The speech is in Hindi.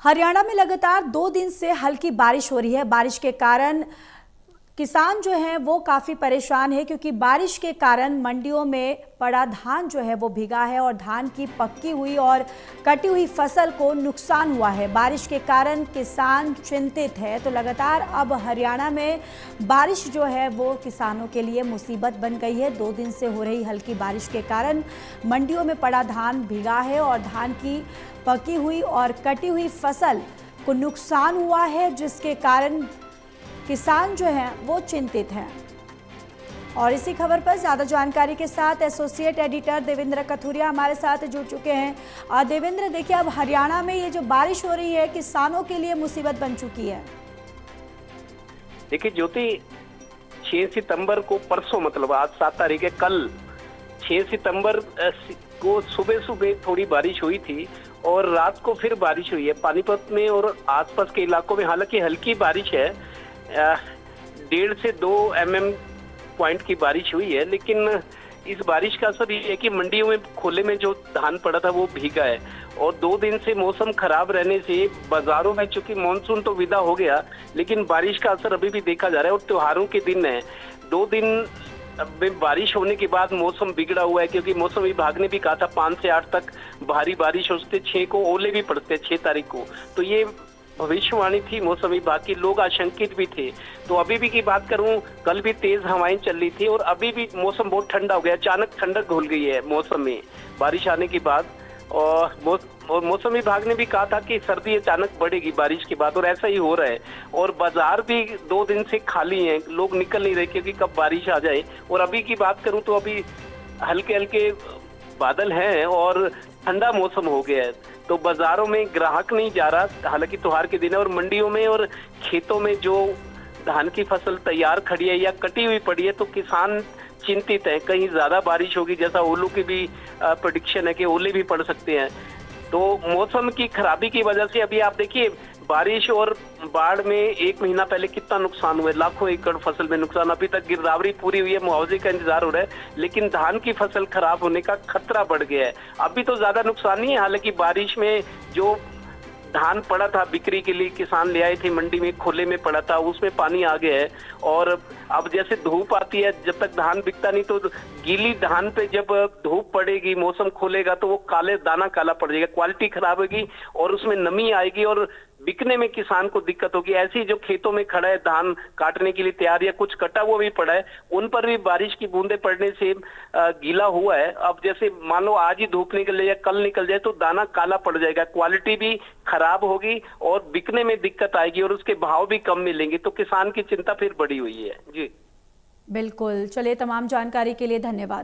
हरियाणा में लगातार 2 दिन से हल्की बारिश हो रही है। बारिश के कारण किसान जो हैं वो काफ़ी परेशान है, क्योंकि बारिश के कारण मंडियों में पड़ा धान जो है वो भीगा है और धान की पक्की हुई और कटी हुई फसल को नुकसान हुआ है। बारिश के कारण किसान चिंतित है। तो लगातार अब हरियाणा में बारिश जो है वो किसानों के लिए मुसीबत बन गई है। 2 दिन से हो रही हल्की बारिश के कारण मंडियों में पड़ा धान भीगा है और धान की पकी हुई और कटी हुई फसल को नुकसान हुआ है, जिसके कारण किसान जो हैं वो चिंतित हैं। और इसी खबर पर ज़्यादा जानकारी के साथ एसोसिएट एडिटर देवेंद्र कथुरिया हमारे साथ जुड़ चुके हैं। देवेंद्र, देखिए, अब हरियाणा में ये जो बारिश हो रही है किसानों के लिए मुसीबत बन चुकी है। देखिए ज्योति, 6 सितंबर को, परसों मतलब आज 7 तारीख है, कल 6 सितंबर को सुबह सुबह थोड़ी बारिश हुई थी और रात को फिर बारिश हुई है पानीपत में और आसपास के इलाकों में। हालांकि हल्की बारिश है, 1.5 से 2 mm पॉइंट की बारिश हुई है, लेकिन इस बारिश का असर ये है कि मंडियों में खोले में जो धान पड़ा था वो भीगा है। और 2 दिन से मौसम खराब रहने से बाजारों में, चूंकि मानसून तो विदा हो गया, लेकिन बारिश का असर अभी भी देखा जा रहा है। और त्योहारों के दिन है, 2 दिन में बारिश होने के बाद मौसम बिगड़ा हुआ है, क्योंकि मौसम विभाग ने भी कहा था 5 से 8 तक भारी बारिश हो सकती है। 6 को ओले भी पड़ते हैं, 6 तारीख को। तो ये भविष्यवाणी थी मौसम विभाग की, लोग आशंकित भी थे। तो अभी भी की बात करूं, कल भी तेज हवाएं चल रही थी और अभी भी मौसम बहुत ठंडा हो गया। अचानक ठंडक घुल गई है मौसम में बारिश आने के बाद। और मौसम विभाग ने भी कहा था कि सर्दी अचानक बढ़ेगी बारिश के बाद, और ऐसा ही हो रहा है। और बाजार भी 2 दिन से खाली हैं, लोग निकल नहीं रहे क्योंकि कब बारिश आ जाए। और अभी की बात करूं तो अभी हल्के हल्के बादल हैं और ठंडा मौसम हो गया है, तो बाजारों में ग्राहक नहीं जा रहा। हालांकि त्योहार के दिन है और मंडियों में और खेतों में जो धान की फसल तैयार खड़ी है या कटी हुई पड़ी है, तो किसान चिंतित है। कहीं ज्यादा बारिश होगी, जैसा ओलों की भी प्रेडिक्शन है कि ओले भी पड़ सकते हैं। तो मौसम की खराबी की वजह से अभी आप देखिए, बारिश और बाढ़ में 1 महीना पहले कितना नुकसान हुआ है, लाखों एकड़ फसल में नुकसान। अभी तक गिरदावरी पूरी हुई है, मुआवजे का इंतजार हो रहा है, लेकिन धान की फसल खराब होने का खतरा बढ़ गया है। अभी तो ज्यादा नुकसान नहीं है, हालांकि बारिश में जो धान पड़ा था बिक्री के लिए, किसान ले आए थे मंडी में, खोले में पड़ा था, उसमें पानी आ गया है। और अब जैसे धूप आती है, जब तक धान बिकता नहीं, तो गीली धान पे जब धूप पड़ेगी, मौसम खोलेगा, तो वो दाना काला पड़ जाएगा, क्वालिटी खराब होगी और उसमें नमी आएगी और बिकने में किसान को दिक्कत होगी। ऐसे ही जो खेतों में खड़ा है, धान काटने के लिए तैयार या कुछ कटा हुआ भी पड़ा है, उन पर भी बारिश की बूंदें पड़ने से गीला हुआ है। अब जैसे मान लो आज ही धूप निकल जाए या कल निकल जाए, तो दाना काला पड़ जाएगा, क्वालिटी भी खराब होगी और बिकने में दिक्कत आएगी और उसके भाव भी कम मिलेंगे। तो किसान की चिंता फिर बढ़ी हुई है। जी बिल्कुल, चलिए, तमाम जानकारी के लिए धन्यवाद।